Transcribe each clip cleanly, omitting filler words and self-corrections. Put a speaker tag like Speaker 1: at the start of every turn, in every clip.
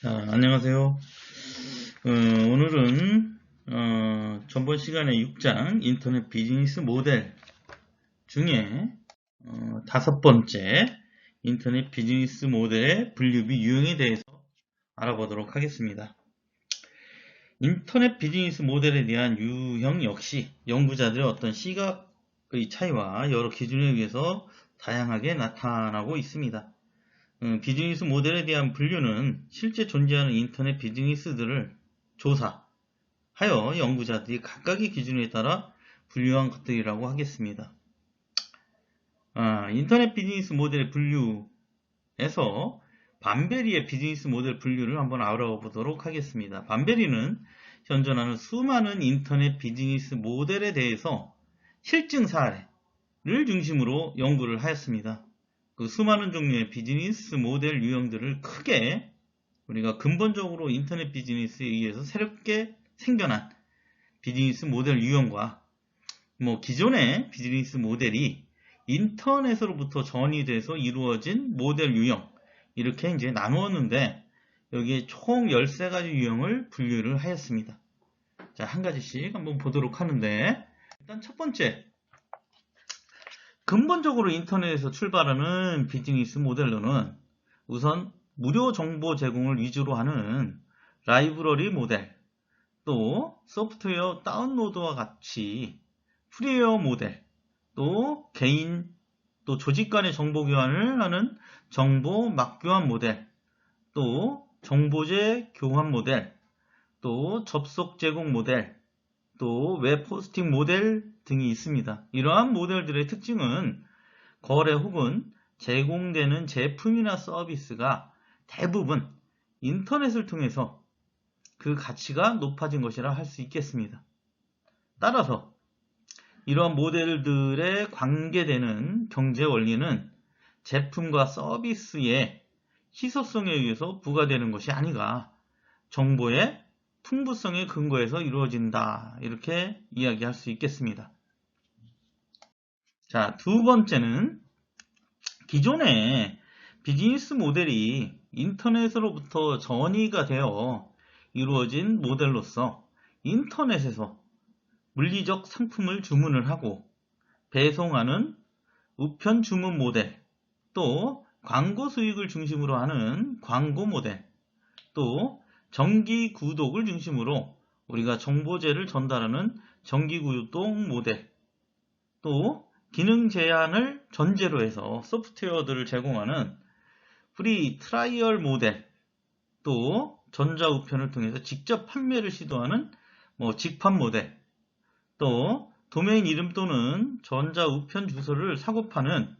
Speaker 1: 자, 안녕하세요. 오늘은 전번 시간에 6장 인터넷 비즈니스 모델 중에 다섯 번째 인터넷 비즈니스 모델의 분류 및 유형에 대해서 알아보도록 하겠습니다. 인터넷 비즈니스 모델에 대한 유형 역시 연구자들의 어떤 시각의 차이와 여러 기준에 의해서 다양하게 나타나고 있습니다. 비즈니스 모델에 대한 분류는 실제 존재하는 인터넷 비즈니스들을 조사하여 연구자들이 각각의 기준에 따라 분류한 것들이라고 하겠습니다. 인터넷 비즈니스 모델의 분류에서 반베리의 비즈니스 모델 분류를 한번 알아보도록 하겠습니다. 반베리는 현존하는 수많은 인터넷 비즈니스 모델에 대해서 실증 사례를 중심으로 연구를 하였습니다. 그 수많은 종류의 비즈니스 모델 유형들을 크게 우리가 근본적으로 인터넷 비즈니스에 의해서 새롭게 생겨난 비즈니스 모델 유형과 기존의 비즈니스 모델이 인터넷으로부터 전이돼서 이루어진 모델 유형 이렇게 이제 나누었는데 여기에 총 13가지 유형을 분류를 하였습니다. 자, 한 가지씩 한번 보도록 하는데 일단 첫 번째 근본적으로 인터넷에서 출발하는 비즈니스 모델로는 우선 무료 정보 제공을 위주로 하는 라이브러리 모델, 또 소프트웨어 다운로드와 같이 프리웨어 모델, 또 개인, 또 조직 간의 정보 교환을 하는 정보 막교환 모델, 또 정보제 교환 모델, 또 접속 제공 모델, 또 웹 호스팅 모델 등이 있습니다. 이러한 모델들의 특징은 거래 혹은 제공되는 제품이나 서비스가 대부분 인터넷을 통해서 그 가치가 높아진 것이라 할 수 있겠습니다. 따라서 이러한 모델들에 관계되는 경제 원리는 제품과 서비스의 희소성에 의해서 부과되는 것이 아니라 정보의 풍부성에 근거해서 이루어진다. 이렇게 이야기할 수 있겠습니다. 자, 두 번째는 기존의 비즈니스 모델이 인터넷으로부터 전이가 되어 이루어진 모델로서 인터넷에서 물리적 상품을 주문을 하고 배송하는 우편 주문 모델, 또 광고 수익을 중심으로 하는 광고 모델, 또 정기 구독을 중심으로 우리가 정보재를 전달하는 정기 구독 모델, 또 기능 제한을 전제로 해서 소프트웨어들을 제공하는 프리 트라이얼 모델, 또 전자우편을 통해서 직접 판매를 시도하는 직판 모델, 또 도메인 이름 또는 전자우편 주소를 사고 파는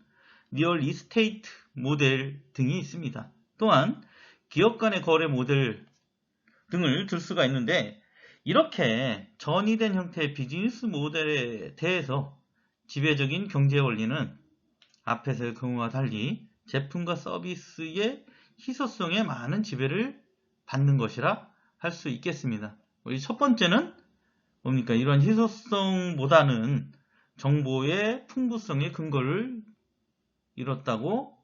Speaker 1: 리얼 이스테이트 모델 등이 있습니다. 또한 기업 간의 거래 모델 등을 들 수가 있는데 이렇게 전이된 형태의 비즈니스 모델에 대해서 지배적인 경제 원리는 앞에서의 경우와 달리 제품과 서비스의 희소성에 많은 지배를 받는 것이라 할 수 있겠습니다. 우리 첫 번째는 뭡니까? 이런 희소성보다는 정보의 풍부성의 근거를 잃었다고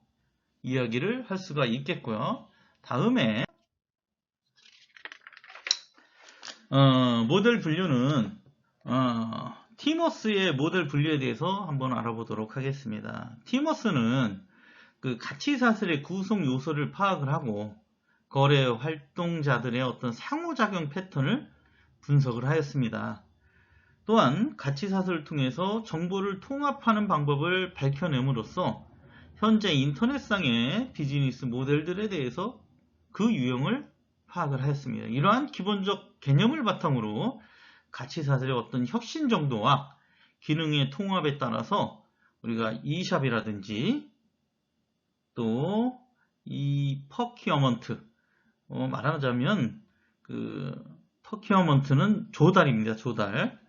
Speaker 1: 이야기를 할 수가 있겠고요. 다음에 모델 분류는 티머스의 모델 분류에 대해서 한번 알아보도록 하겠습니다. 티머스는 그 가치사슬의 구성 요소를 파악을 하고 거래 활동자들의 어떤 상호작용 패턴을 분석을 하였습니다. 또한 가치사슬을 통해서 정보를 통합하는 방법을 밝혀냄으로써 현재 인터넷상의 비즈니스 모델들에 대해서 그 유형을 파악을 하였습니다. 이러한 기본적 개념을 바탕으로 가치사슬의 어떤 혁신 정도와 기능의 통합에 따라서 우리가 e샵이라든지 또 이 퍼큐어먼트 말하자면 그 퍼큐어먼트는 조달입니다. 조달.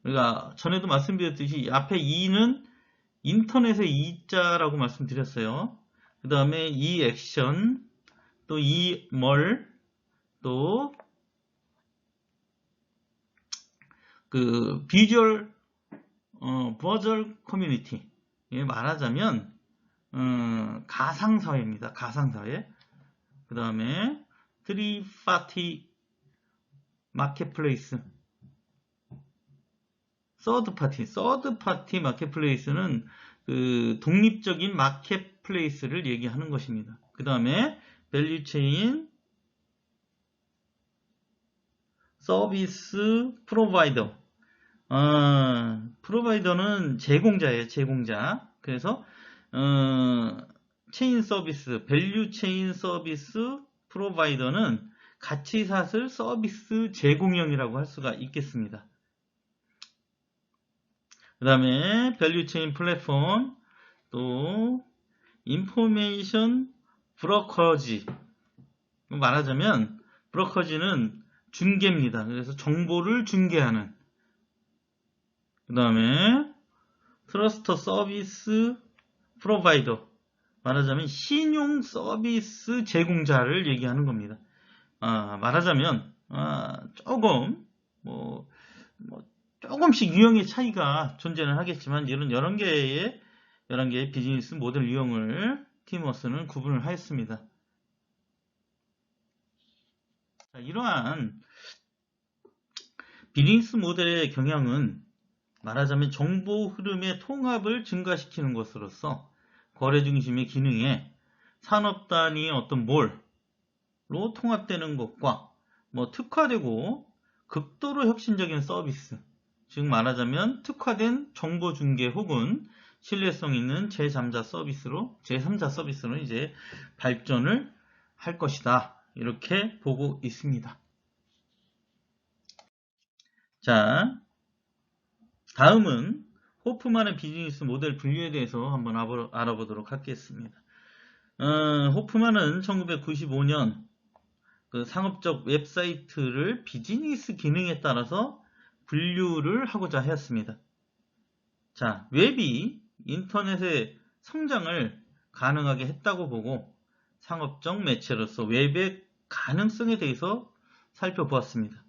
Speaker 1: 우리가 전에도 말씀드렸듯이 앞에 e는 인터넷의 e자라고 말씀드렸어요. 그 다음에 e액션, 또 e멀, 또 그 비주얼 버추얼 커뮤니티 말하자면 가상사회입니다. 가상사회. 그 다음에 파티 마켓플레이스. 서드 파티 마켓플레이스는 그 독립적인 마켓플레이스를 얘기하는 것입니다. 그 다음에 밸류체인 서비스 프로바이더. 프로바이더는 제공자예요, 제공자. 그래서 체인 서비스, 밸류 체인 서비스 프로바이더는 가치사슬 서비스 제공형이라고 할 수가 있겠습니다. 그 다음에 밸류 체인 플랫폼, 또 인포메이션 브로커지. 말하자면 브로커지는 중개입니다. 그래서 정보를 중개하는. 그 다음에 트러스터 서비스 프로바이더. 말하자면 신용 서비스 제공자를 얘기하는 겁니다. 말하자면 조금씩 유형의 차이가 존재는 하겠지만 이런 여러 개의 비즈니스 모델 유형을 티머스는 구분을 하였습니다. 자, 이러한 비즈니스 모델의 경향은 말하자면 정보 흐름의 통합을 증가시키는 것으로서 거래 중심의 기능에 산업 단위의 어떤 몰로 통합되는 것과 특화되고 극도로 혁신적인 서비스, 즉 말하자면 특화된 정보 중개 혹은 신뢰성 있는 제3자 서비스로 이제 발전을 할 것이다. 이렇게 보고 있습니다. 자, 다음은 호프만의 비즈니스 모델 분류에 대해서 한번 알아보도록 하겠습니다. 호프만은 1995년 그 상업적 웹사이트를 비즈니스 기능에 따라서 분류를 하고자 하였습니다. 자, 웹이 인터넷의 성장을 가능하게 했다고 보고 상업적 매체로서 웹의 가능성에 대해서 살펴보았습니다.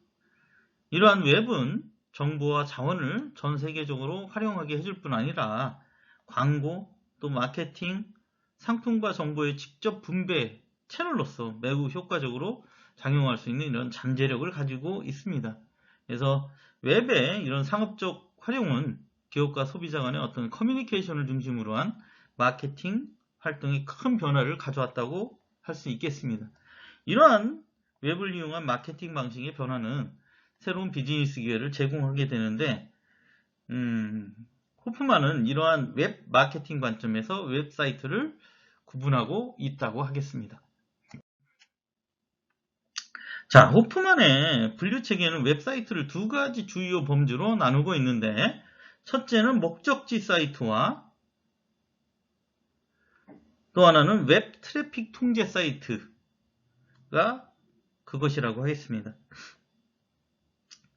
Speaker 1: 이러한 웹은 정보와 자원을 전 세계적으로 활용하게 해줄 뿐 아니라 광고, 또 마케팅, 상품과 정보의 직접 분배 채널로서 매우 효과적으로 작용할 수 있는 이런 잠재력을 가지고 있습니다. 그래서 웹의 이런 상업적 활용은 기업과 소비자 간의 어떤 커뮤니케이션을 중심으로 한 마케팅 활동에 큰 변화를 가져왔다고 할 수 있겠습니다. 이러한 웹을 이용한 마케팅 방식의 변화는 새로운 비즈니스 기회를 제공하게 되는데 호프만은 이러한 웹 마케팅 관점에서 웹사이트를 구분하고 있다고 하겠습니다. 자, 호프만의 분류 체계는 웹사이트를 두 가지 주요 범주로 나누고 있는데 첫째는 목적지 사이트와 또 하나는 웹 트래픽 통제 사이트가 그것이라고 하겠습니다.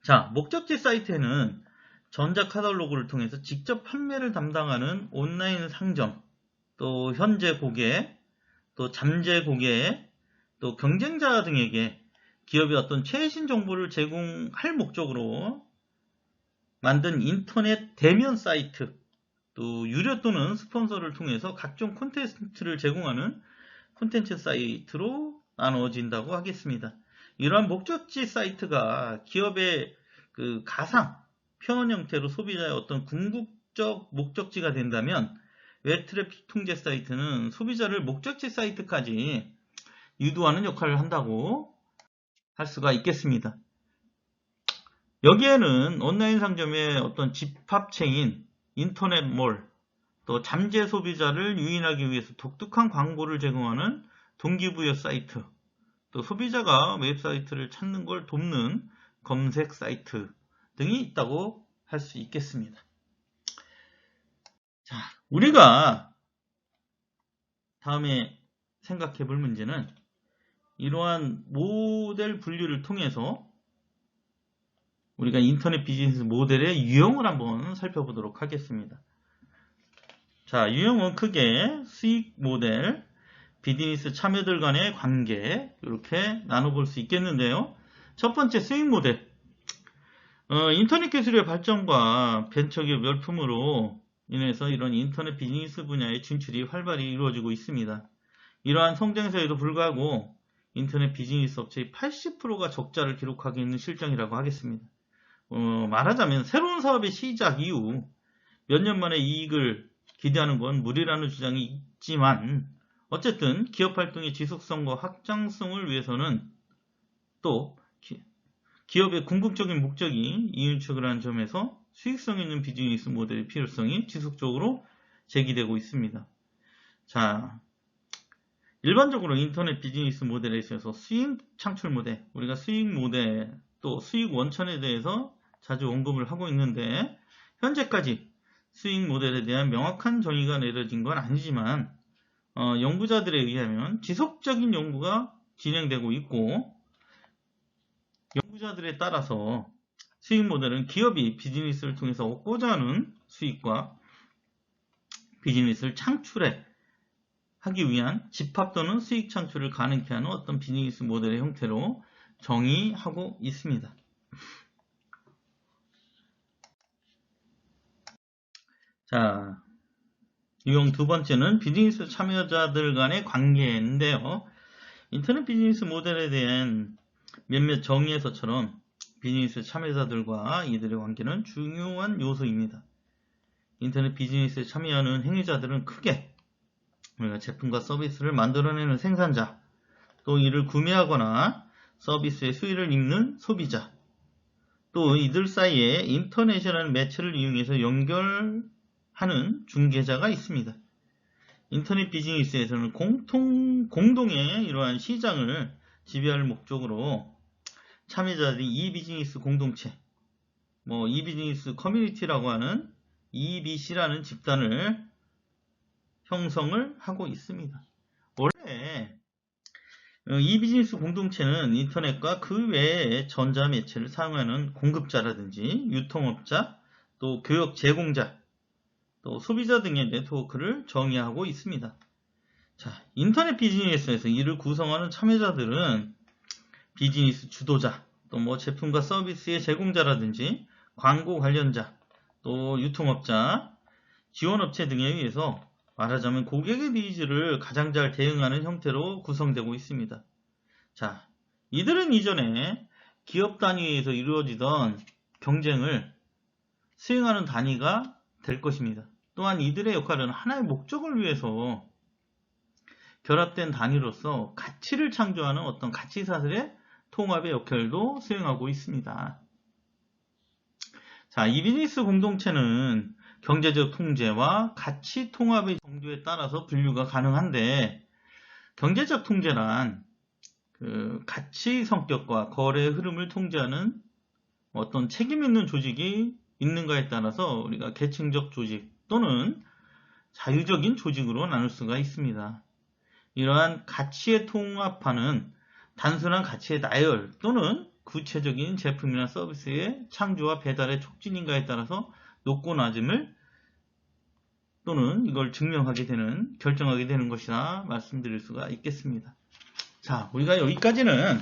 Speaker 1: 자, 목적지 사이트에는 전자 카탈로그를 통해서 직접 판매를 담당하는 온라인 상점, 또 현재 고객, 또 잠재 고객, 또 경쟁자 등에게 기업의 어떤 최신 정보를 제공할 목적으로 만든 인터넷 대면 사이트, 또 유료 또는 스폰서를 통해서 각종 콘텐츠를 제공하는 콘텐츠 사이트로 나누어진다고 하겠습니다. 이러한 목적지 사이트가 기업의 그 가상, 표현 형태로 소비자의 어떤 궁극적 목적지가 된다면 웹 트래픽 통제 사이트는 소비자를 목적지 사이트까지 유도하는 역할을 한다고 할 수가 있겠습니다. 여기에는 온라인 상점의 어떤 집합체인 인터넷몰, 또 잠재 소비자를 유인하기 위해서 독특한 광고를 제공하는 동기부여 사이트, 또 소비자가 웹사이트를 찾는 걸 돕는 검색 사이트 등이 있다고 할 수 있겠습니다. 자, 우리가 다음에 생각해 볼 문제는 이러한 모델 분류를 통해서 우리가 인터넷 비즈니스 모델의 유형을 한번 살펴보도록 하겠습니다. 자, 유형은 크게 수익 모델, 비즈니스 참여들 간의 관계 이렇게 나눠볼 수 있겠는데요. 첫 번째 수익 모델. 인터넷 기술의 발전과 벤처기업 열풍으로 인해서 이런 인터넷 비즈니스 분야의 진출이 활발히 이루어지고 있습니다. 이러한 성장세에도 불구하고 인터넷 비즈니스 업체의 80%가 적자를 기록하고 있는 실정이라고 하겠습니다. 말하자면 새로운 사업의 시작 이후 몇 년 만에 이익을 기대하는 건 무리라는 주장이 있지만 어쨌든 기업 활동의 지속성과 확장성을 위해서는 또 기업의 궁극적인 목적이 이윤축이라는 점에서 수익성 있는 비즈니스 모델의 필요성이 지속적으로 제기되고 있습니다. 자, 일반적으로 인터넷 비즈니스 모델에 있어서 수익 창출 모델, 우리가 수익 모델, 또 수익 원천에 대해서 자주 언급을 하고 있는데 현재까지 수익 모델에 대한 명확한 정의가 내려진 건 아니지만 연구자들에 의하면 지속적인 연구가 진행되고 있고 연구자들에 따라서 수익 모델은 기업이 비즈니스를 통해서 얻고자 하는 수익과 비즈니스를 창출해 하기 위한 집합 또는 수익 창출을 가능케 하는 어떤 비즈니스 모델의 형태로 정의하고 있습니다. 자, 유형 두 번째는 비즈니스 참여자들 간의 관계인데요. 인터넷 비즈니스 모델에 대한 몇몇 정의에서처럼 비즈니스 참여자들과 이들의 관계는 중요한 요소입니다. 인터넷 비즈니스에 참여하는 행위자들은 크게 우리가 제품과 서비스를 만들어내는 생산자, 또 이를 구매하거나 서비스의 수익을 입는 소비자, 또 이들 사이에 인터넷이라는 매체를 이용해서 연결하는 중개자가 있습니다. 인터넷 비즈니스에서는 공동의 이러한 시장을 지배할 목적으로 참여자들이 이비즈니스 공동체, 이비즈니스 커뮤니티라고 하는 EBC라는 집단을 형성을 하고 있습니다. 원래 이비즈니스 공동체는 인터넷과 그 외의 전자매체를 사용하는 공급자라든지 유통업자, 또 교육 제공자, 또 소비자 등의 네트워크를 정의하고 있습니다. 자, 인터넷 비즈니스에서 이를 구성하는 참여자들은 비즈니스 주도자, 또 제품과 서비스의 제공자라든지 광고 관련자, 또 유통업자, 지원업체 등에 의해서 말하자면 고객의 니즈를 가장 잘 대응하는 형태로 구성되고 있습니다. 자, 이들은 이전에 기업 단위에서 이루어지던 경쟁을 수행하는 단위가 될 것입니다. 또한 이들의 역할은 하나의 목적을 위해서 결합된 단위로서 가치를 창조하는 어떤 가치사슬의 통합의 역할도 수행하고 있습니다. 자, 이 비즈니스 공동체는 경제적 통제와 가치 통합의 정도에 따라서 분류가 가능한데 경제적 통제란 가치 성격과 거래의 흐름을 통제하는 어떤 책임 있는 조직이 있는가에 따라서 우리가 계층적 조직 또는 자유적인 조직으로 나눌 수가 있습니다. 이러한 가치에 통합하는 단순한 가치의 나열 또는 구체적인 제품이나 서비스의 창조와 배달의 촉진인가에 따라서 높고 낮음을 또는 이걸 결정하게 되는 것이라 말씀드릴 수가 있겠습니다. 자, 우리가 여기까지는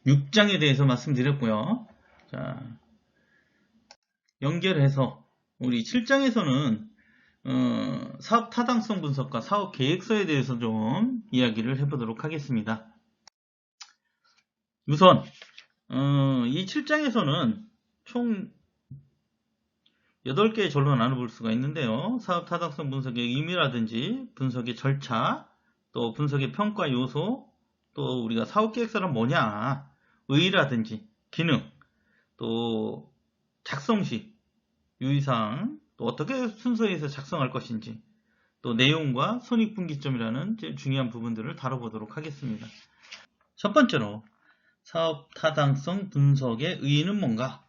Speaker 1: 6장에 대해서 말씀드렸고요. 자, 연결해서 우리 7장에서는 사업 타당성 분석과 사업 계획서에 대해서 좀 이야기를 해보도록 하겠습니다. 우선 이 7장에서는 총 8개의 절로 나눠볼 수가 있는데요. 사업 타당성 분석의 의미라든지 분석의 절차, 또 분석의 평가 요소, 또 우리가 사업 계획서란 뭐냐, 의의라든지 기능, 또 작성시, 유의사항, 또 어떻게 순서에서 작성할 것인지, 또 내용과 손익분기점이라는 제일 중요한 부분들을 다뤄보도록 하겠습니다. 첫 번째로 사업 타당성 분석의 의의는 뭔가?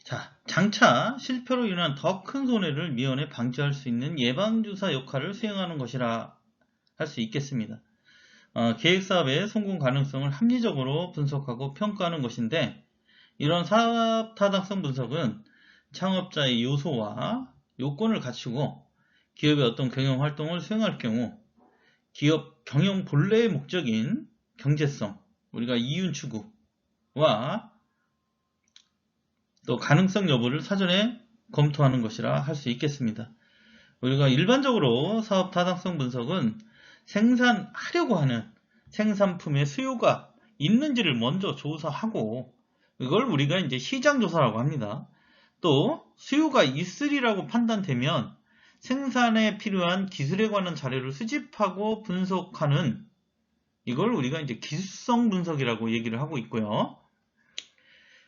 Speaker 1: 자, 장차 실패로 인한 더 큰 손해를 미연에 방지할 수 있는 예방주사 역할을 수행하는 것이라 할 수 있겠습니다. 계획사업의 성공 가능성을 합리적으로 분석하고 평가하는 것인데 이런 사업 타당성 분석은 창업자의 요소와 요건을 갖추고 기업의 어떤 경영 활동을 수행할 경우 기업 경영 본래의 목적인 경제성 우리가 이윤 추구와 또 가능성 여부를 사전에 검토하는 것이라 할 수 있겠습니다. 우리가 일반적으로 사업 타당성 분석은 생산하려고 하는 생산품의 수요가 있는지를 먼저 조사하고, 이걸 우리가 이제 시장 조사라고 합니다. 또 수요가 있으리라고 판단되면 생산에 필요한 기술에 관한 자료를 수집하고 분석하는, 이걸 우리가 이제 기술성 분석이라고 얘기를 하고 있고요.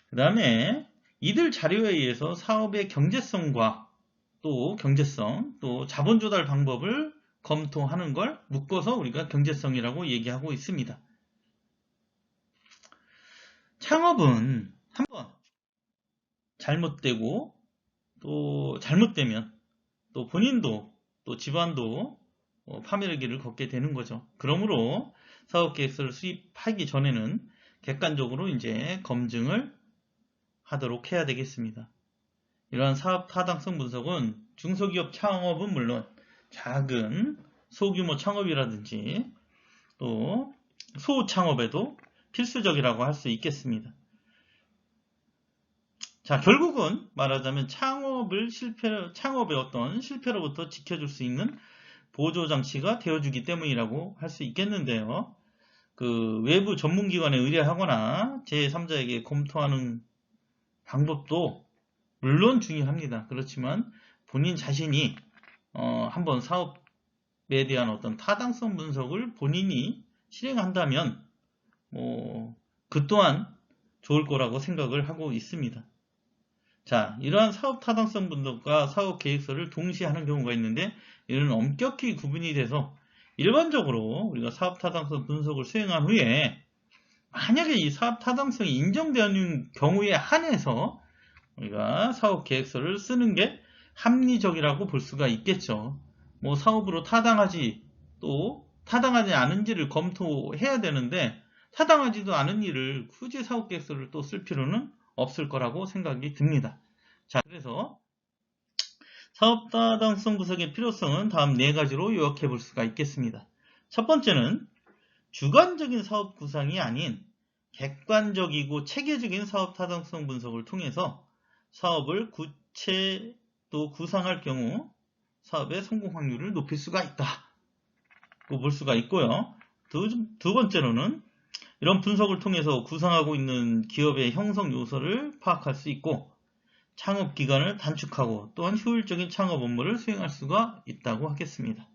Speaker 1: 그 다음에 이들 자료에 의해서 사업의 경제성과 또 자본 조달 방법을 검토하는 걸 묶어서 우리가 경제성이라고 얘기하고 있습니다. 창업은 한번 잘못되고 또 잘못되면 또 본인도 또 집안도 파멸의 길을 걷게 되는 거죠. 그러므로 사업 계획서를 수립하기 전에는 객관적으로 이제 검증을 하도록 해야 되겠습니다. 이러한 사업 타당성 분석은 중소기업 창업은 물론 작은 소규모 창업이라든지 또 소창업에도 필수적이라고 할 수 있겠습니다. 자, 결국은 말하자면 창업의 어떤 실패로부터 지켜줄 수 있는 보조장치가 되어주기 때문이라고 할 수 있겠는데요. 그 외부 전문기관에 의뢰하거나 제3자에게 검토하는 방법도 물론 중요합니다. 그렇지만 본인 자신이 한번 사업에 대한 어떤 타당성 분석을 본인이 실행한다면 그 또한 좋을 거라고 생각을 하고 있습니다. 자, 이러한 사업 타당성 분석과 사업 계획서를 동시에 하는 경우가 있는데, 이는 엄격히 구분이 돼서 일반적으로 우리가 사업 타당성 분석을 수행한 후에 만약에 이 사업 타당성이 인정되는 경우에 한해서 우리가 사업 계획서를 쓰는 게 합리적이라고 볼 수가 있겠죠. 사업으로 타당하지 또 타당하지 않은지를 검토해야 되는데, 타당하지도 않은 일을 굳이 사업 계획서를 또 쓸 필요는 없을 거라고 생각이 듭니다. 자, 그래서 사업 타당성 분석의 필요성은 다음 4가지로 요약해 볼 수가 있겠습니다. 첫 번째는 주관적인 사업 구상이 아닌 객관적이고 체계적인 사업 타당성 분석을 통해서 사업을 구체 또 구상할 경우 사업의 성공 확률을 높일 수가 있다고 볼 수가 있고요. 두 번째로는 이런 분석을 통해서 구상하고 있는 기업의 형성 요소를 파악할 수 있고 창업 기간을 단축하고 또한 효율적인 창업 업무를 수행할 수가 있다고 하겠습니다.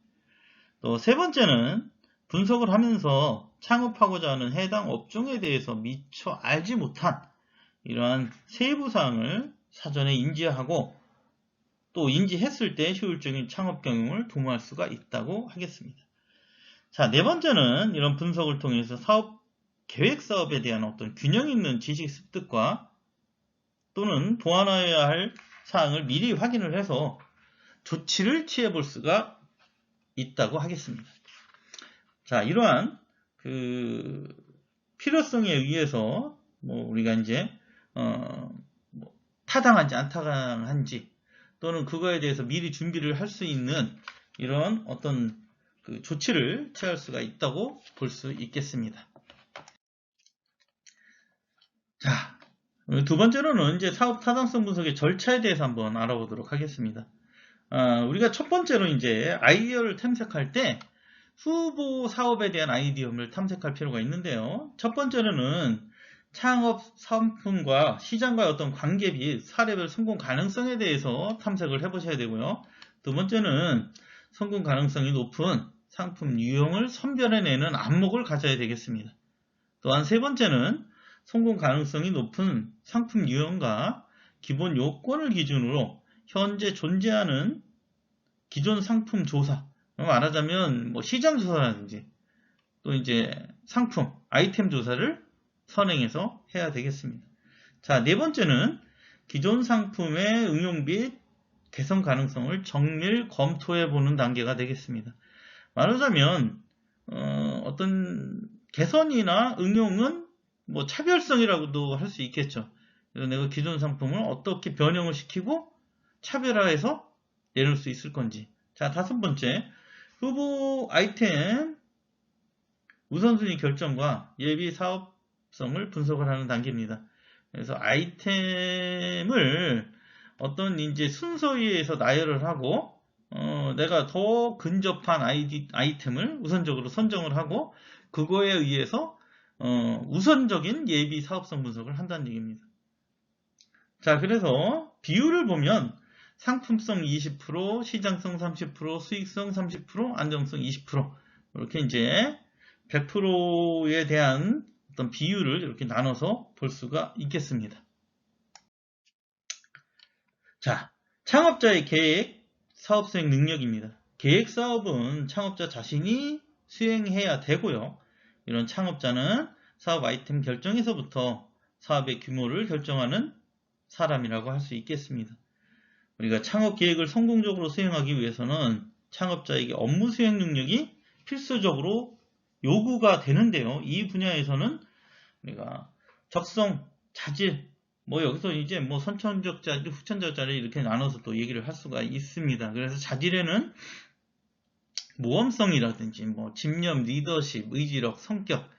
Speaker 1: 또 세 번째는 분석을 하면서 창업하고자 하는 해당 업종에 대해서 미처 알지 못한 이러한 세부 사항을 사전에 인지하고 또 인지했을 때 효율적인 창업 경영을 도모할 수가 있다고 하겠습니다. 자, 네 번째는 이런 분석을 통해서 계획 사업에 대한 어떤 균형 있는 지식 습득과 또는 보완해야 할 사항을 미리 확인을 해서 조치를 취해 볼 수가 있다고 하겠습니다. 자, 이러한 필요성에 의해서 우리가 이제 타당한지 안 타당한지 또는 그거에 대해서 미리 준비를 할 수 있는 이런 어떤 조치를 취할 수가 있다고 볼 수 있겠습니다. 자, 두 번째로는 이제 사업 타당성 분석의 절차에 대해서 한번 알아보도록 하겠습니다. 우리가 첫 번째로 이제 아이디어를 탐색할 때 후보 사업에 대한 아이디어를 탐색할 필요가 있는데요. 첫 번째로는 창업 상품과 시장과의 어떤 관계 및 사례별 성공 가능성에 대해서 탐색을 해보셔야 되고요. 두 번째는 성공 가능성이 높은 상품 유형을 선별해내는 안목을 가져야 되겠습니다. 또한 세 번째는 성공 가능성이 높은 상품 유형과 기본 요건을 기준으로 현재 존재하는 기존 상품 조사, 말하자면 시장 조사라든지 또 이제 상품, 아이템 조사를 선행해서 해야 되겠습니다. 자, 네 번째는 기존 상품의 응용 및 개선 가능성을 정밀 검토해 보는 단계가 되겠습니다. 말하자면 어떤 개선이나 응용은 차별성이라고도 할 수 있겠죠. 그래서 내가 기존 상품을 어떻게 변형을 시키고 차별화해서 내놓을 수 있을 건지. 자, 다섯 번째, 후보 아이템 우선순위 결정과 예비 사업 사업성을 분석을 하는 단계입니다. 그래서 아이템을 어떤 이제 순서에 의해서 나열을 하고 내가 더 근접한 아이템을 우선적으로 선정을 하고 그거에 의해서 우선적인 예비 사업성 분석을 한다는 얘기입니다. 자, 그래서 비율을 보면 상품성 20%, 시장성 30%, 수익성 30%, 안정성 20% 이렇게 이제 100%에 대한 어떤 비율을 이렇게 나눠서 볼 수가 있겠습니다. 자, 창업자의 계획, 사업 수행 능력입니다. 계획 사업은 창업자 자신이 수행해야 되고요. 이런 창업자는 사업 아이템 결정에서부터 사업의 규모를 결정하는 사람이라고 할 수 있겠습니다. 우리가 창업 계획을 성공적으로 수행하기 위해서는 창업자에게 업무 수행 능력이 필수적으로 요구가 되는데요. 이 분야에서는 우리가 적성, 자질, 여기서 이제 선천적 자질, 후천적 자질 이렇게 나눠서 또 얘기를 할 수가 있습니다. 그래서 자질에는 모험성이라든지 집념, 리더십, 의지력, 성격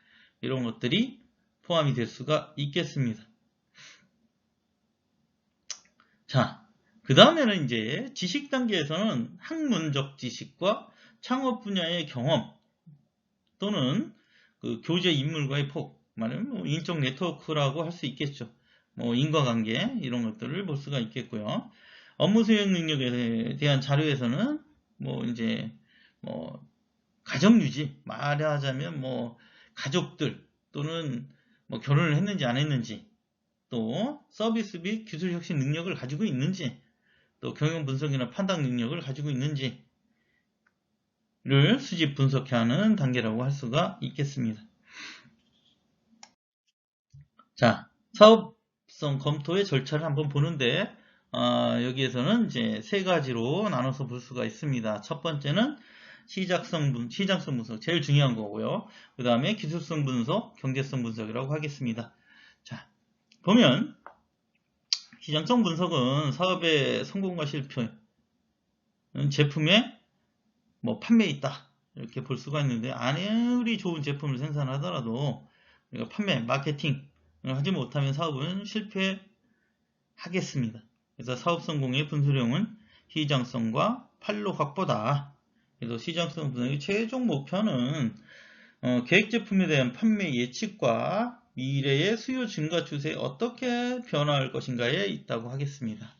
Speaker 1: 이런 것들이 포함이 될 수가 있겠습니다. 자, 그 다음에는 이제 지식 단계에서는 학문적 지식과 창업 분야의 경험 또는 그 교제 인물과의 폭, 말하면 인적 네트워크라고 할 수 있겠죠. 인과관계 이런 것들을 볼 수가 있겠고요. 업무 수행 능력에 대한 자료에서는 가정 유지, 말하자면 가족들 또는 결혼을 했는지 안 했는지 또 서비스 및 기술 혁신 능력을 가지고 있는지 또 경영 분석이나 판단 능력을 가지고 있는지를 수집 분석하는 단계라고 할 수가 있겠습니다. 자, 사업성 검토의 절차를 한번 보는데 여기에서는 이제 세 가지로 나눠서 볼 수가 있습니다. 첫 번째는 시장성 분석, 제일 중요한 거고요. 그 다음에 기술성 분석, 경제성 분석이라고 하겠습니다. 자, 보면 시장성 분석은 사업의 성공과 실패는 제품의 판매에 있다 이렇게 볼 수가 있는데 아무리 좋은 제품을 생산하더라도 우리가 판매, 마케팅을 하지 못하면 사업은 실패하겠습니다. 그래서 사업 성공의 분수령은 시장성과 판로 확보다. 그래서 시장성 분석의 최종 목표는 계획 제품에 대한 판매 예측과 미래의 수요 증가 추세에 어떻게 변화할 것인가에 있다고 하겠습니다.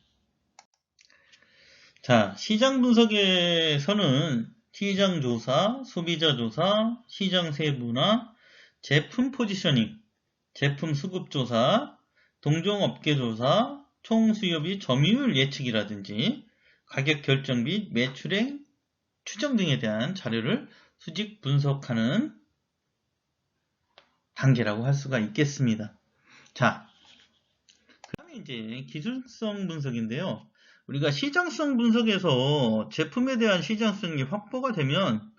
Speaker 1: 자, 시장 분석에서는 시장 조사, 소비자 조사, 시장 세분화, 제품 포지셔닝, 제품 수급 조사, 동종업계 조사, 총 수요 및 점유율 예측이라든지 가격 결정 및 매출액 추정 등에 대한 자료를 수집 분석하는 단계라고 할 수가 있겠습니다. 자, 그 다음에 이제 기술성 분석인데요. 우리가 시장성 분석에서 제품에 대한 시장성이 확보가 되면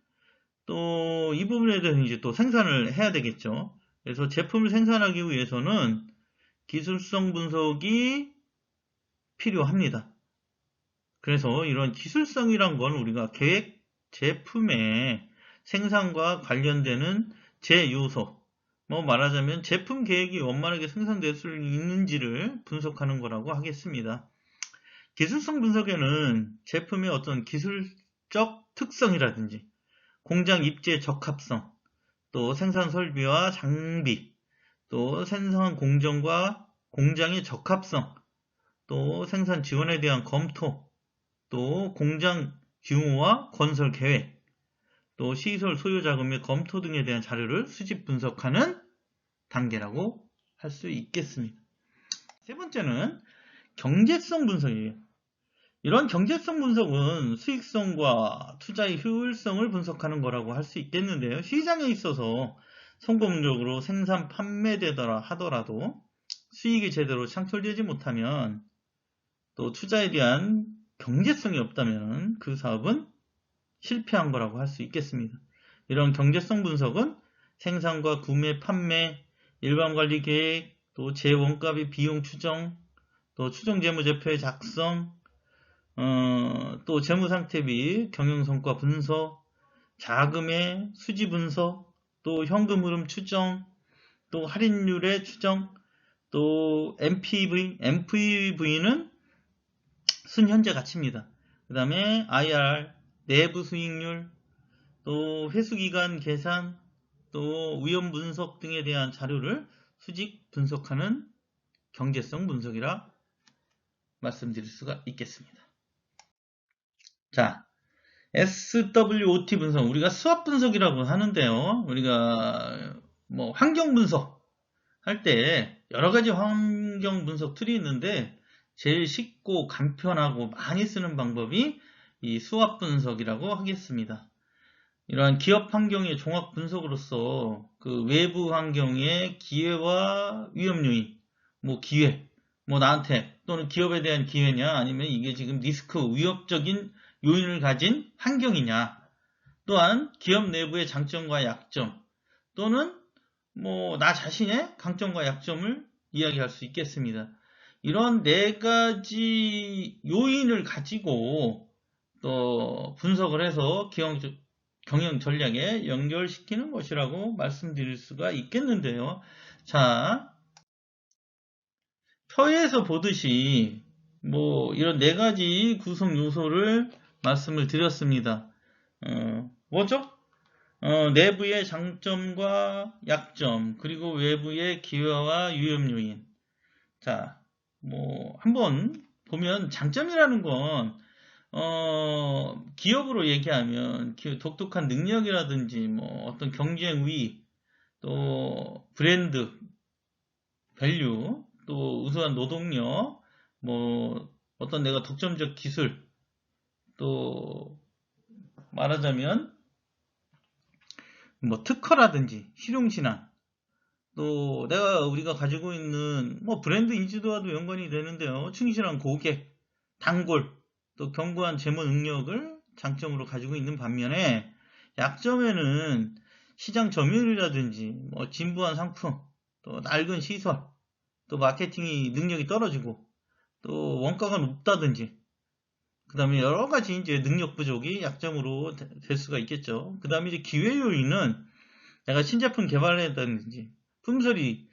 Speaker 1: 또 이 부분에 대해서 이제 또 생산을 해야 되겠죠. 그래서 제품을 생산하기 위해서는 기술성 분석이 필요합니다. 그래서 이런 기술성이란 건 우리가 계획 제품의 생산과 관련되는 제요소, 말하자면 제품 계획이 원만하게 생산될 수 있는지를 분석하는 거라고 하겠습니다. 기술성 분석에는 제품의 어떤 기술적 특성이라든지 공장 입재 적합성, 또 생산 설비와 장비, 또 생산 공정과 공장의 적합성, 또 생산 지원에 대한 검토, 또 공장 규모와 건설 계획, 또 시설 소요 자금의 검토 등에 대한 자료를 수집 분석하는 단계라고 할 수 있겠습니다. 세 번째는 경제성 분석이에요. 이런 경제성 분석은 수익성과 투자의 효율성을 분석하는 거라고 할 수 있겠는데요. 시장에 있어서 성공적으로 생산 판매되더라 하더라도 수익이 제대로 창출되지 못하면 또 투자에 대한 경제성이 없다면 그 사업은 실패한 거라고 할 수 있겠습니다. 이런 경제성 분석은 생산과 구매, 판매, 일반관리 계획, 또 재원가비 비용 추정, 또 추정 재무제표의 작성, 또 재무상태 및 경영성과 분석, 자금의 수지 분석, 또 현금 흐름 추정, 또 할인율의 추정, 또 MPV는 순현재 가치입니다. 그 다음에 IRR, 내부 수익률, 또 회수기간 계산, 또 위험 분석 등에 대한 자료를 수직 분석하는 경제성 분석이라 말씀드릴 수가 있겠습니다. 자, SWOT 분석, 우리가 수압 분석이라고 하는데요. 우리가 뭐 환경 분석 할 때 여러 가지 환경 분석 툴이 있는데 제일 쉽고 간편하고 많이 쓰는 방법이 이 수압 분석이라고 하겠습니다. 이러한 기업 환경의 종합 분석으로서 그 외부 환경의 기회와 위험 요인, 뭐 기회, 뭐 나한테 또는 기업에 대한 기회냐 아니면 이게 지금 리스크, 위협적인 요인을 가진 환경이냐, 또한 기업 내부의 장점과 약점 또는 뭐 나 자신의 강점과 약점을 이야기할 수 있겠습니다. 이런 네 가지 요인을 가지고 또 분석을 해서 경영 전략에 연결시키는 것이라고 말씀드릴 수가 있겠는데요. 자, 표에서 보듯이 뭐 이런 네 가지 구성 요소를 말씀을 드렸습니다. 뭐죠? 내부의 장점과 약점, 그리고 외부의 기회와 위험 요인. 자, 뭐 한번 보면 장점이라는 건 기업으로 얘기하면 독특한 능력이라든지 뭐 어떤 경쟁 우위, 또 브랜드 밸류, 또 우수한 노동력, 뭐 어떤 내가 독점적 기술, 또 말하자면 뭐 특허라든지 실용신안, 또 우리가 가지고 있는 뭐 브랜드 인지도와도 연관이 되는데요. 충실한 고객, 단골, 또 견고한 재무 능력을 장점으로 가지고 있는 반면에 약점에는 시장 점유율이라든지 뭐 진부한 상품, 또 낡은 시설, 또 마케팅이 능력이 떨어지고 또 원가가 높다든지, 그 다음에 여러 가지 이제 능력 부족이 약점으로 될 수가 있겠죠. 그 다음에 이제 기회 요인은 내가 신제품 개발을 했다든지 품질이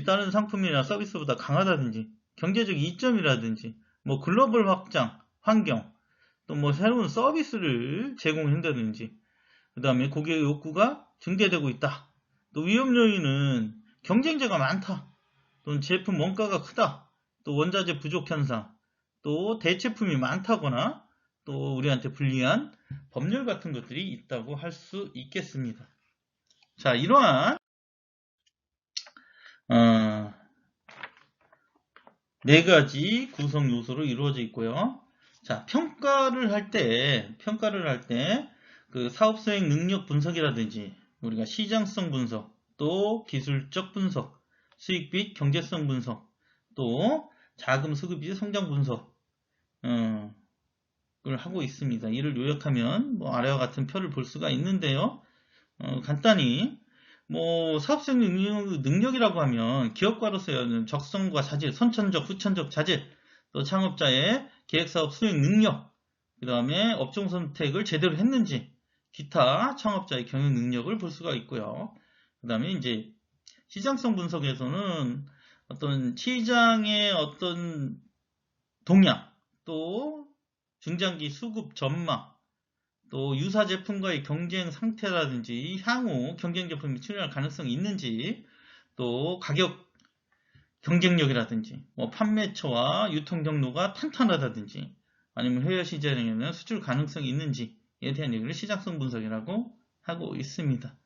Speaker 1: 다른 상품이나 서비스보다 강하다든지, 경제적 이점이라든지, 뭐 글로벌 확장, 환경, 또 뭐 새로운 서비스를 제공한다든지, 그 다음에 고객의 욕구가 증대되고 있다. 또 위험 요인은 경쟁자가 많다. 또는 제품 원가가 크다. 또 원자재 부족 현상. 또 대체품이 많다거나 또 우리한테 불리한 법률 같은 것들이 있다고 할 수 있겠습니다. 자, 이러한 네 가지 구성 요소로 이루어져 있고요. 자, 평가를 할 때 그 사업 수행 능력 분석이라든지 우리가 시장성 분석, 또 기술적 분석, 수익 및 경제성 분석, 또 자금 수급비 성장 분석을 하고 있습니다. 이를 요약하면 뭐 아래와 같은 표를 볼 수가 있는데요. 간단히 뭐 사업성 능력이라고 하면 기업가로서의 적성과 자질, 선천적, 후천적 자질, 또 창업자의 계획사업 수행 능력, 그 다음에 업종 선택을 제대로 했는지, 기타 창업자의 경영 능력을 볼 수가 있고요. 그 다음에 이제 시장성 분석에서는 어떤 시장의 어떤 동향, 또 중장기 수급 전망, 또 유사 제품과의 경쟁 상태라든지 향후 경쟁 제품이 출현할 가능성이 있는지, 또 가격 경쟁력이라든지 뭐 판매처와 유통 경로가 탄탄하다든지 아니면 해외 시장에는 수출 가능성이 있는지에 대한 얘기를 시장성 분석이라고 하고 있습니다.